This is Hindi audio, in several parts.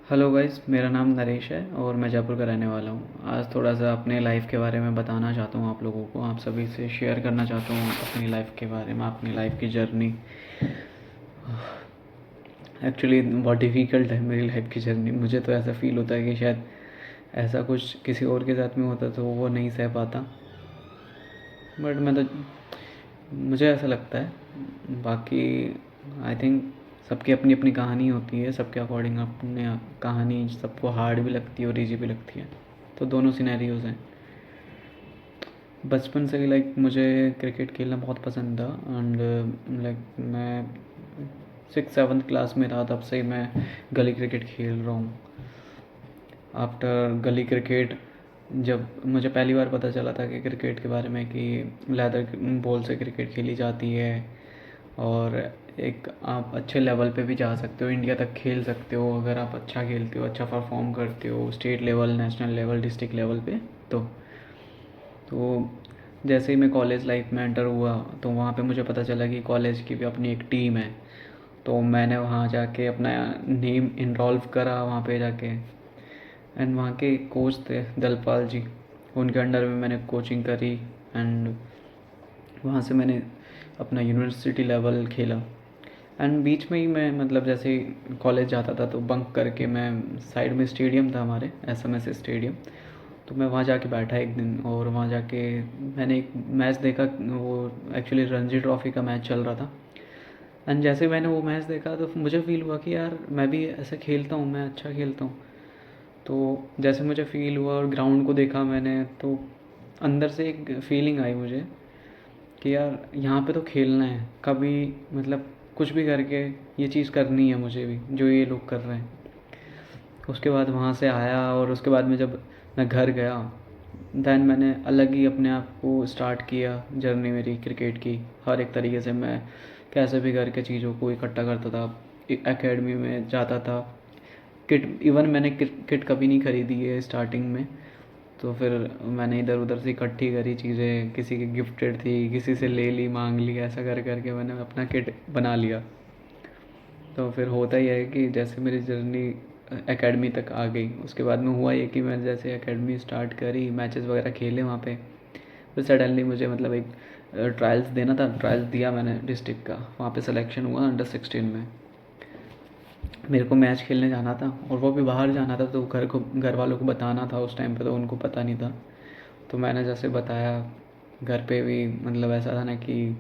हेलो गाइस, मेरा नाम नरेश है और मैं जयपुर का रहने वाला हूँ। आज थोड़ा सा अपने लाइफ के बारे में बताना चाहता हूँ आप लोगों को, आप सभी से शेयर करना चाहता हूँ अपनी लाइफ के बारे में, अपनी लाइफ की जर्नी। एक्चुअली बहुत डिफ़िकल्ट है मेरी लाइफ की जर्नी। मुझे तो ऐसा फ़ील होता है कि शायद ऐसा कुछ किसी और के साथ में होता तो वो नहीं सह पाता, बट मैं तो मुझे ऐसा लगता है। बाकी आई थिंक सबकी अपनी अपनी कहानी होती है, सबके अकॉर्डिंग अपने कहानी सबको हार्ड भी लगती है और ईजी भी लगती है। तो दोनों सिनेरियोज़ हैं। बचपन से ही लाइक मुझे क्रिकेट खेलना बहुत पसंद था एंड लाइक मैं 6-7 क्लास में था तब से ही मैं गली क्रिकेट खेल रहा हूँ। आफ्टर गली क्रिकेट जब मुझे पहली बार पता चला था कि क्रिकेट के बारे में कि लेदर बॉल से क्रिकेट खेली जाती है और एक आप अच्छे लेवल पे भी जा सकते हो, इंडिया तक खेल सकते हो अगर आप अच्छा खेलते हो, अच्छा परफॉर्म करते हो state level, national level, district level पे। तो जैसे ही मैं कॉलेज लाइफ में एंटर हुआ तो वहाँ पे मुझे पता चला कि कॉलेज की भी अपनी एक टीम है। तो मैंने वहाँ जाके अपना नेम इनरोल्व करा वहाँ पे जाके। एंड वहाँ के कोच थे दलपाल जी, उनके अंडर में मैंने कोचिंग करी एंड वहाँ से मैंने अपना यूनिवर्सिटी लेवल खेला। एंड बीच में ही मैं मतलब जैसे ही कॉलेज जाता था तो बंक करके मैं साइड में स्टेडियम था हमारे SMS स्टेडियम, तो मैं वहाँ जाके बैठा एक दिन और वहाँ जाके मैंने एक मैच देखा। वो एक्चुअली रणजी ट्रॉफ़ी का मैच चल रहा था। एंड जैसे ही मैंने वो मैच देखा तो मुझे फ़ील हुआ कि यार मैं भी ऐसे खेलता हूँ, मैं अच्छा खेलता हूँ। तो जैसे मुझे फ़ील हुआ और ग्राउंड को देखा मैंने तो अंदर से एक फ़ीलिंग आई मुझे कि यार यहाँ पे तो खेलना है कभी, मतलब कुछ भी करके ये चीज़ करनी है मुझे भी जो ये लोग कर रहे हैं। उसके बाद वहाँ से आया और उसके बाद में जब मैं घर गया दैन मैंने अलग ही अपने आप को स्टार्ट किया जर्नी मेरी क्रिकेट की। हर एक तरीके से मैं कैसे भी करके चीज़ों को इकट्ठा करता था, एकेडमी में जाता था। किट इवन मैंने किट कभी नहीं ख़रीदी है स्टार्टिंग में। तो फिर मैंने इधर उधर से इकट्ठी करी चीज़ें, किसी की गिफ्टेड थी, किसी से ले ली, मांग ली, ऐसा कर करके मैंने अपना किट बना लिया। तो फिर होता ही है कि जैसे मेरी जर्नी एकेडमी तक आ गई, उसके बाद में हुआ ये कि मैंने जैसे एकेडमी स्टार्ट करी, मैचेस वगैरह खेले वहाँ पे। फिर सडनली मुझे मतलब एक ट्रायल्स देना था, ट्रायल्स दिया मैंने डिस्ट्रिक्ट का, वहाँ पे सिलेक्शन हुआ अंडर 16 में। मेरे को मैच खेलने जाना था और वो भी बाहर जाना था, तो घर वालों को बताना था। उस टाइम पे तो उनको पता नहीं था। तो मैंने जैसे बताया घर पे भी, मतलब ऐसा था ना कि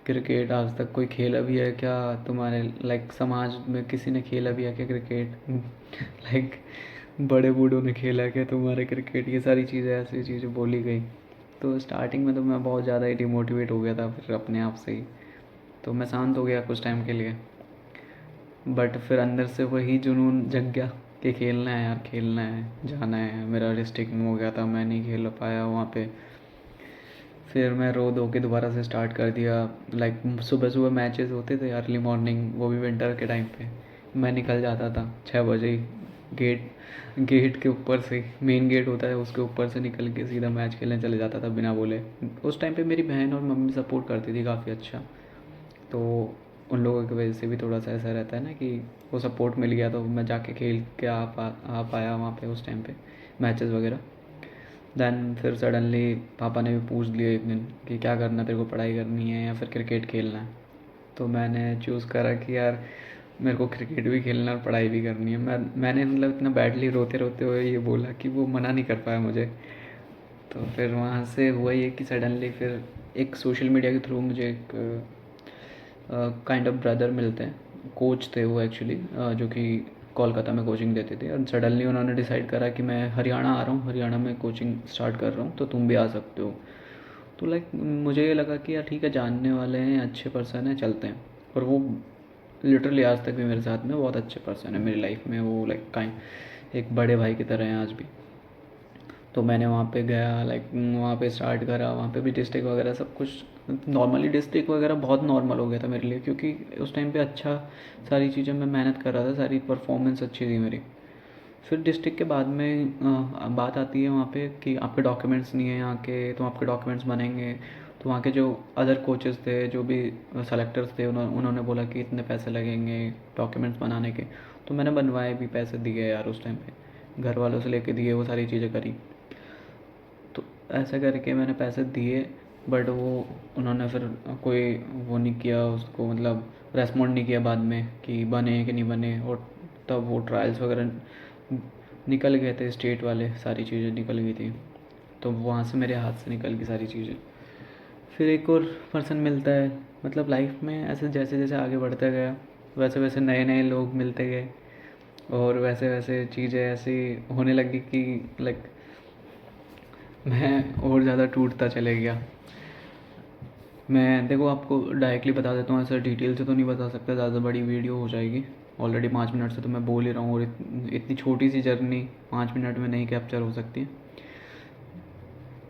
क्रिकेट आज तक कोई खेला भी है क्या तुम्हारे लाइक समाज में, किसी ने खेला भी है क्या क्रिकेट लाइक बड़े बूढ़ों ने खेला है क्या तुम्हारे क्रिकेट, ये सारी चीज़ें ऐसी चीज़ें बोली गई। तो स्टार्टिंग में तो मैं बहुत ज़्यादा ही डिमोटिवेट हो गया था फिर अपने आप से ही। तो मैं शांत हो गया कुछ टाइम के लिए, बट फिर अंदर से वही जुनून जग गया कि खेलना है यार, खेलना है, जाना है। मेरा डिस्ट्रिक्ट में हो गया था, मैं नहीं खेल पाया वहाँ पे। फिर मैं रो धो के दोबारा से स्टार्ट कर दिया। लाइक सुबह सुबह मैचेस होते थे अर्ली मॉर्निंग, वो भी विंटर के टाइम पे। मैं निकल जाता था 6 बजे ही, गेट गेट के ऊपर से, मेन गेट होता है उसके ऊपर से निकल के सीधा मैच खेलने चले जाता था बिना बोले। उस टाइम पे मेरी बहन और मम्मी सपोर्ट करती थी काफ़ी अच्छा। तो उन लोगों की वजह से भी थोड़ा सा ऐसा रहता है ना कि वो सपोर्ट मिल गया तो मैं जाके खेल के आ पाया वहाँ पे उस टाइम पे मैचेस वगैरह। दैन फिर सडनली पापा ने भी पूछ लिया एक दिन कि क्या करना है तेरे को, पढ़ाई करनी है या फिर क्रिकेट खेलना है। तो मैंने चूज़ करा कि यार मेरे को क्रिकेट भी खेलना है और पढ़ाई भी करनी है। मैंने मतलब इतना बैडली रोते रोते हुए ये बोला कि वो मना नहीं कर पाया मुझे। तो फिर वहाँ से हुआ ये कि सडनली फिर एक सोशल मीडिया के थ्रू मुझे एक काइंड ऑफ ब्रदर मिलते हैं, कोच थे वो एक्चुअली, जो कि कोलकाता में कोचिंग देते थे। और सडनली उन्होंने डिसाइड करा कि मैं हरियाणा आ रहा हूँ, हरियाणा में कोचिंग स्टार्ट कर रहा हूँ, तो तुम भी आ सकते हो। तो लाइक मुझे ये लगा कि यार ठीक है, जानने वाले हैं, अच्छे पर्सन हैं, चलते हैं। और वो लिटरली आज तक भी मेरे साथ में बहुत अच्छे पर्सन है मेरी लाइफ में। वो लाइक काइंड एक बड़े भाई की तरह हैं आज भी। तो मैंने वहाँ पे गया, लाइक वहाँ पे स्टार्ट करा, वहाँ पे भी डिस्ट्रिक्ट वगैरह सब कुछ नॉर्मली, डिस्ट्रिक्ट वगैरह बहुत नॉर्मल हो गया था मेरे लिए, क्योंकि उस टाइम पे अच्छा सारी चीज़ें मैं मेहनत कर रहा था, सारी परफॉर्मेंस अच्छी थी मेरी। फिर डिस्ट्रिक्ट के बाद में बात आती है वहाँ पे कि आपके डॉक्यूमेंट्स नहीं है यहाँ के, तो आपके डॉक्यूमेंट्स बनेंगे। तो वहाँ के जो अदर कोचेस थे, जो भी सेलेक्टर्स थे, उन्होंने बोला कि इतने पैसे लगेंगे डॉक्यूमेंट्स बनाने के। तो तो मैंने बनवाए भी, पैसे दिए यार उस टाइम पे, घर वालों से लेके दिए, वो सारी चीज़ें करी। तो ऐसा करके मैंने पैसे दिए, बट वो उन्होंने फिर कोई वो नहीं किया उसको, मतलब रेस्पॉन्ड नहीं किया बाद में कि बने कि नहीं बने। और तब वो ट्रायल्स वगैरह निकल गए थे, स्टेट वाले सारी चीज़ें निकल गई थी, तो वहाँ से मेरे हाथ से निकल गई सारी चीज़ें। फिर एक और पर्सन मिलता है, मतलब लाइफ में ऐसे जैसे जैसे आगे बढ़ता गया वैसे वैसे नए नए लोग मिलते गए, और वैसे वैसे चीज़ें ऐसी होने लगी कि लाइक मैं और ज़्यादा टूटता चले गया। मैं देखो आपको डायरेक्टली बता देता हूँ, ऐसा डिटेल से तो नहीं बता सकता, ज़्यादा बड़ी वीडियो हो जाएगी। ऑलरेडी 5 मिनट से तो मैं बोल ही रहा हूँ, और इतनी छोटी सी जर्नी 5 मिनट में नहीं कैप्चर हो सकती है।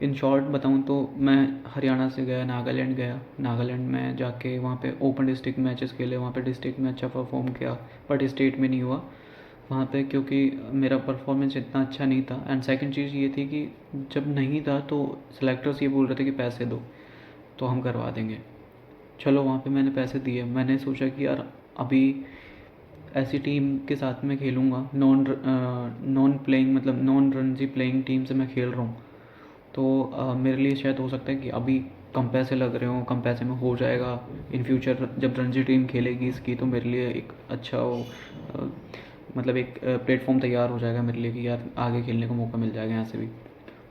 इन शॉर्ट बताऊँ तो मैं हरियाणा से गया, नागालैंड गया। नागालैंड में जाके वहाँ पे ओपन डिस्ट्रिक्ट मैचेस खेले, वहाँ पे डिस्ट्रिक्ट में अच्छा परफॉर्म किया, बट स्टेट में नहीं हुआ वहाँ पे, क्योंकि मेरा परफॉर्मेंस इतना अच्छा नहीं था। एंड सेकंड चीज़ ये थी कि जब नहीं था तो सेलेक्टर्स ये बोल रहे थे कि पैसे दो तो हम करवा देंगे। चलो वहाँ पे मैंने पैसे दिए, मैंने सोचा कि यार अभी ऐसी टीम के साथ में खेलूँगा, नॉन प्लेइंग मतलब नॉन रणजी प्लेइंग टीम से मैं खेल रहा हूँ, तो मेरे लिए शायद हो सकता है कि अभी कम पैसे लग रहे हों, कम पैसे में हो जाएगा। इन फ्यूचर जब रणजी टीम खेलेगी इसकी, तो मेरे लिए एक अच्छा वो मतलब एक प्लेटफॉर्म तैयार हो जाएगा मेरे लिए कि यार आगे खेलने का मौका मिल जाएगा यहाँ से भी।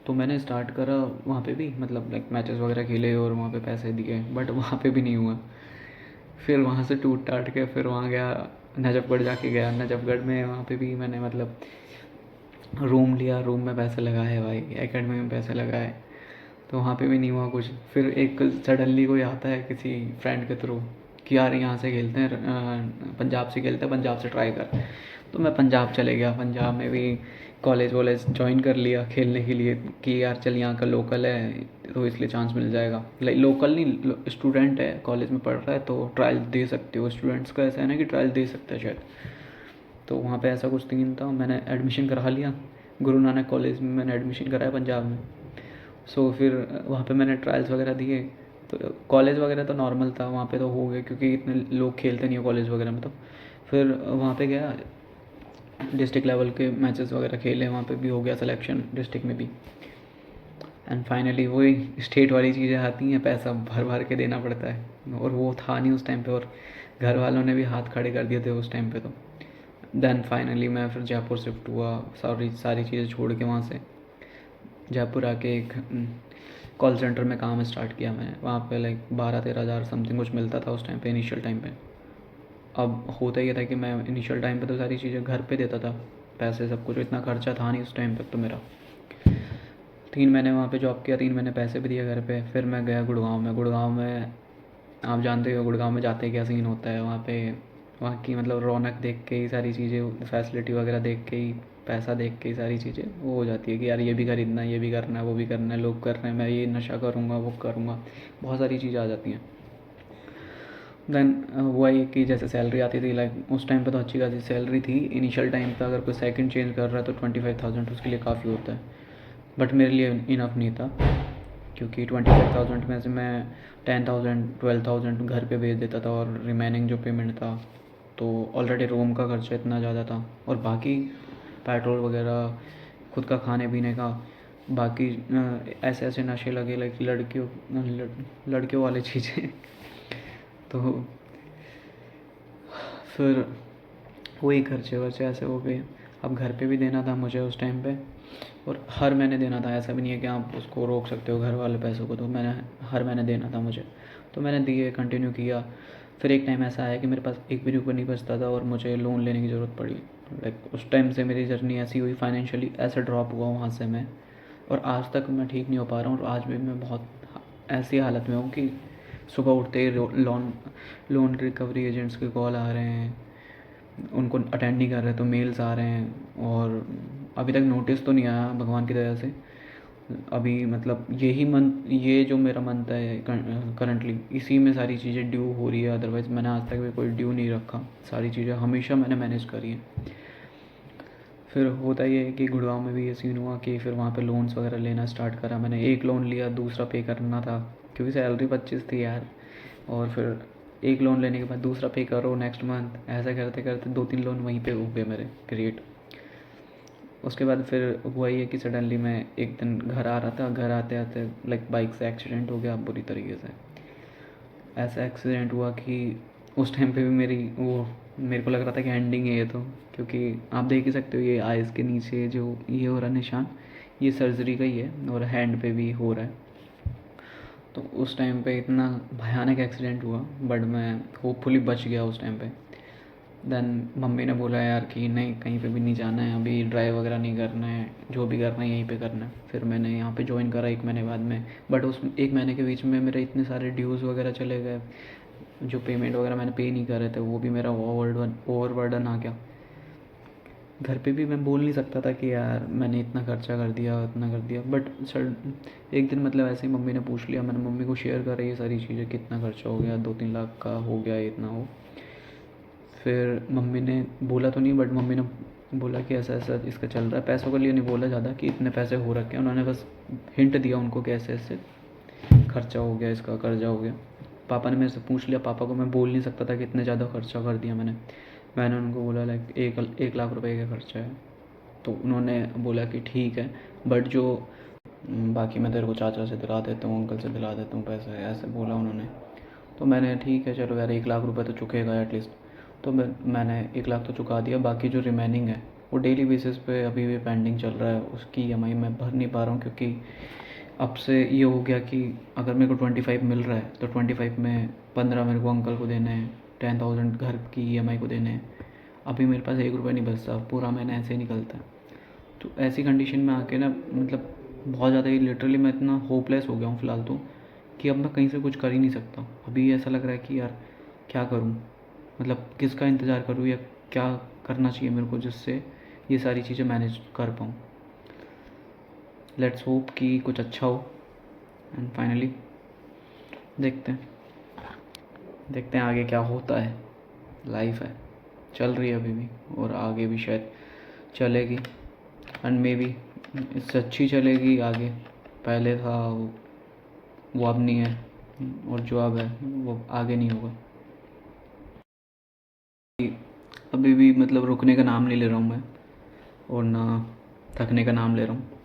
तो मैंने स्टार्ट करा वहाँ पे भी, मतलब लाइक मैचेस वगैरह खेले और वहाँ पे पैसे दिए, बट वहाँ पे भी नहीं हुआ। फिर वहाँ से टूट टाट के फिर वहाँ गया, नजफगढ़ जाके गया। नजफगढ़ में वहाँ पे भी मैंने मतलब रूम लिया, रूम में पैसे लगाए भाई, एकेडमी में पैसे लगाए, तो वहाँ पे भी नहीं हुआ कुछ। फिर एक सडनली कोई आता है किसी फ्रेंड के थ्रू कि यार यहाँ से खेलते हैं, पंजाब से खेलते हैं, पंजाब से ट्राई कर। तो मैं पंजाब चले गया, पंजाब में भी कॉलेज वॉलेज ज्वाइन कर लिया खेलने के लिए कि यार चल यहाँ का लोकल है तो इसलिए चांस मिल जाएगा। लाइक लोकल नहीं, स्टूडेंट है, कॉलेज में पढ़ रहा है, तो ट्रायल दे सकते हो। स्टूडेंट्स का ऐसा है ना कि ट्रायल दे सकते हैं शायद। तो वहाँ पे ऐसा कुछ सीन था, मैंने एडमिशन करा लिया गुरु नानक कॉलेज में, मैंने एडमिशन कराया पंजाब में। सो फिर वहाँ पे मैंने ट्रायल्स वगैरह दिए। तो कॉलेज वगैरह तो नॉर्मल था वहाँ पे, तो हो गए क्योंकि इतने लोग खेलते नहीं हो कॉलेज वगैरह में। तो फिर वहाँ पे गया, डिस्ट्रिक्ट लेवल के मैचेस वगैरह खेले, वहाँ पे भी हो गया सिलेक्शन डिस्ट्रिक्ट में भी। एंड फाइनली वही स्टेट वाली चीज़ें आती हैं, पैसा भर भर के देना पड़ता है, और वो था नहीं उस टाइम पे, और घर वालों ने भी हाथ खड़े कर दिए थे उस टाइम पे। तो देन फाइनली मैं फिर जयपुर शिफ्ट हुआ, सारी चीज़ें छोड़ के वहाँ से जयपुर आके एक कॉल सेंटर में काम स्टार्ट किया मैंने। वहाँ पे लाइक 12-13 हज़ार समथिंग कुछ मिलता था उस टाइम पे, इनिशियल टाइम पे। अब होता ये था कि मैं इनिशियल टाइम पे तो सारी चीज़ें घर पे देता था, पैसे सब कुछ, इतना खर्चा था नहीं उस टाइम तक तो मेरा। 3 महीने वहाँ पे जॉब किया, 3 महीने पैसे भी दिए घर पे। फिर मैं गया गुड़गांव में। गुड़गांव में आप जानते हो गुड़गांव में जाते क्या सीन होता है वहाँ पे, वहाँ की मतलब रौनक देख के ही सारी चीज़ें, फैसिलिटी वगैरह देख के ही, पैसा देख के ही सारी चीज़ें वो हो जाती है कि यार ये भी खरीदना है, ये भी करना है, वो भी करना है, लोग कर रहे हैं, मैं ये नशा करूँगा, वो करूँगा, बहुत सारी चीज़ें आ जाती हैं। देन हुआ ये कि जैसे सैलरी आती थी, लाइक उस टाइम पे तो अच्छी खासी सैलरी थी इनिशियल टाइम पे। अगर कोई सेकंड चेंज कर रहा है तो 25,000 उसके लिए काफ़ी होता है, बट मेरे लिए इनफ नहीं था, क्योंकि 25,000 में से मैं 10,000 12,000 घर पे भेज देता था, और रिमेनिंग जो पेमेंट था, तो ऑलरेडी रूम का खर्चा इतना ज़्यादा था, और बाकी पेट्रोल वगैरह, खुद का खाने पीने का, बाकी ऐसे ऐसे नशे लगे, लाइक लड़कियों वाली चीज़ें तो फिर वही खर्चे वर्चे ऐसे हो गए। अब घर पे भी देना था मुझे उस टाइम पे, और हर महीने देना था, ऐसा भी नहीं है कि आप उसको रोक सकते हो घर वाले पैसों को, तो मैंने हर महीने देना था मुझे, तो मैंने दिए, कंटिन्यू किया। फिर एक टाइम ऐसा आया कि मेरे पास एक भी रुपये नहीं बचता था, और मुझे लोन लेने की ज़रूरत पड़ी। लाइक उस टाइम से मेरी जर्नी ऐसी हुई, फाइनेंशियली ऐसे ड्रॉप हुआ वहाँ से मैं, और आज तक मैं ठीक नहीं हो पा रहा हूँ। और आज भी मैं बहुत ऐसी हालत में हूँ कि सुबह उठते ही लोन रिकवरी एजेंट्स के कॉल आ रहे हैं, उनको अटेंड नहीं कर रहे तो मेल्स आ रहे हैं, और अभी तक नोटिस तो नहीं आया भगवान की दया से। अभी मतलब यही मंथ, ये जो मेरा मंथ है करंटली, इसी में सारी चीज़ें ड्यू हो रही है, अदरवाइज़ मैंने आज तक भी कोई ड्यू नहीं रखा, सारी चीज़ें हमेशा मैंने मैनेज करी हैं। फिर होता ये है कि गुड़गांव में भी ये सीन हुआ कि फिर वहाँ पे लोन्स वगैरह लेना स्टार्ट करा मैंने। एक लोन लिया, दूसरा पे करना था, क्योंकि सैलरी 25 थी यार। और फिर एक लोन लेने के बाद दूसरा पे करो नेक्स्ट मंथ, ऐसा करते करते 2-3 लोन वहीं पे हो गए मेरे क्रिएट। उसके बाद फिर हुआ ये कि सडनली मैं एक दिन घर आ रहा था, घर आते आते लाइक बाइक से एक्सीडेंट हो गया बुरी तरीके से। ऐसा एक्सीडेंट हुआ कि उस टाइम पे भी मेरे को लग रहा था कि एंडिंग है ये तो, क्योंकि आप देख ही सकते हो ये आइज़ के नीचे जो ये हो रहा निशान, ये सर्जरी का ही है, और हैंड पे भी हो रहा है। तो उस टाइम पे इतना भयानक एक्सीडेंट हुआ, बट मैं होपफुली बच गया उस टाइम पे। देन मम्मी ने बोला यार कि नहीं, कहीं पे भी नहीं जाना है अभी, ड्राइव वगैरह नहीं करना है, जो भी करना है यहीं पे करना है। फिर मैंने यहाँ पे ज्वाइन करा 1 महीने बाद में, बट उस 1 महीने के बीच में मेरे इतने सारे ड्यूज़ वगैरह चले गए, जो पेमेंट वगैरह मैंने पे नहीं करे थे वो भी मेरा ओवरबर्डन आ गया। घर पे भी मैं बोल नहीं सकता था कि यार मैंने इतना खर्चा कर दिया, इतना कर दिया, बट सर एक दिन मतलब ऐसे ही मम्मी ने पूछ लिया, मैंने मम्मी को शेयर करा ये सारी चीज़ें, कितना खर्चा हो गया, 2-3 लाख का हो गया इतना हो। फिर मम्मी ने बोला तो नहीं, बट मम्मी ने बोला कि ऐसा ऐसा इसका चल रहा है, पैसों के लिए नहीं बोला ज़्यादा कि इतने पैसे हो रखे हैं, उन्होंने बस हिंट दिया उनको कि ऐसे ऐसे खर्चा हो गया, इसका कर्जा हो गया। पापा ने मेरे से पूछ लिया, पापा को मैं बोल नहीं सकता था कि इतने ज़्यादा खर्चा कर दिया मैंने उनको बोला लाइक 1 लाख रुपए का खर्चा है। तो उन्होंने बोला कि ठीक है, बट जो बाकी मैं तेरे को चाचा से दिला देता हूँ, अंकल से दिला देता हूँ पैसे, ऐसे बोला उन्होंने। तो मैंने ठीक है चलो यार 1 लाख रुपए तो चुकेगा एटलीस्ट। तो मैंने 1 लाख तो चुका दिया, बाकी जो रिमेनिंग है वो डेली बेसिस पे अभी भी पेंडिंग चल रहा है, उसकी EMI मैं भर नहीं पा रहा हूँ, क्योंकि अब से ये हो गया कि अगर मेरे को 25 मिल रहा है तो 25 में 15 मेरे को अंकल को देने हैं, 10,000 घर की EMI को देने हैं। अभी मेरे पास 1 रुपये नहीं बचता, पूरा महीना ऐसे ही निकलता है। तो ऐसी कंडीशन में आके ना मतलब बहुत ज़्यादा ही लिटरली मैं इतना होपलेस हो गया हूँ फ़िलहाल तो, कि अब मैं कहीं से कुछ कर ही नहीं सकता। अभी ऐसा लग रहा है कि यार क्या करूँ, मतलब किसका इंतज़ार करूँ या क्या करना चाहिए मेरे को जिससे ये सारी चीज़ें मैनेज कर पाऊँ। लेट्स होप कि कुछ अच्छा हो, एंड फाइनली देखते हैं आगे क्या होता है। लाइफ है, चल रही है अभी भी, और आगे भी शायद चलेगी, एंड मे बी इससे अच्छी चलेगी आगे। पहले था वो अब नहीं है, और जो अब है वो आगे नहीं होगा। अभी भी मतलब रुकने का नाम नहीं ले रहा हूँ मैं, और ना थकने का नाम ले रहा हूँ।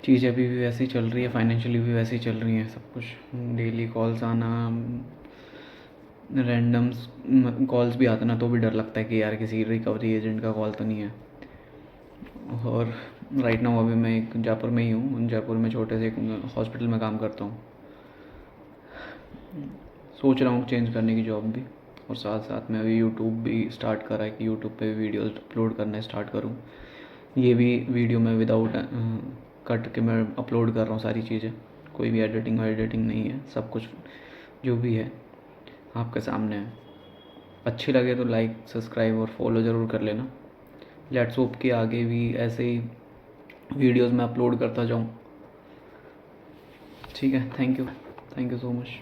चीज़ें अभी भी वैसी चल रही है, फाइनेंशियली भी वैसी चल रही है, सब कुछ डेली कॉल्स आना, रैंडम्स कॉल्स भी आते ना तो भी डर लगता है कि यार किसी रिकवरी एजेंट का कॉल तो नहीं है। और राइट नाउ अभी मैं एक जयपुर में ही हूँ, जयपुर में छोटे से एक हॉस्पिटल में काम करता हूँ। सोच रहा हूँ चेंज करने की जॉब भी, और साथ साथ में अभी यूट्यूब भी स्टार्ट करा है कि यूट्यूब पे वीडियोस अपलोड करना स्टार्ट करूँ। ये भी वीडियो में विदाउट कट के मैं अपलोड कर रहा हूँ सारी चीज़ें, कोई भी एडिटिंग नहीं है, सब कुछ जो भी है आपके सामने है। अच्छी लगे तो लाइक, सब्सक्राइब और फॉलो ज़रूर कर लेना। लेट्स होप कि आगे भी ऐसे ही वीडियोस मैं अपलोड करता जाऊँ। ठीक है, थैंक यू सो मच।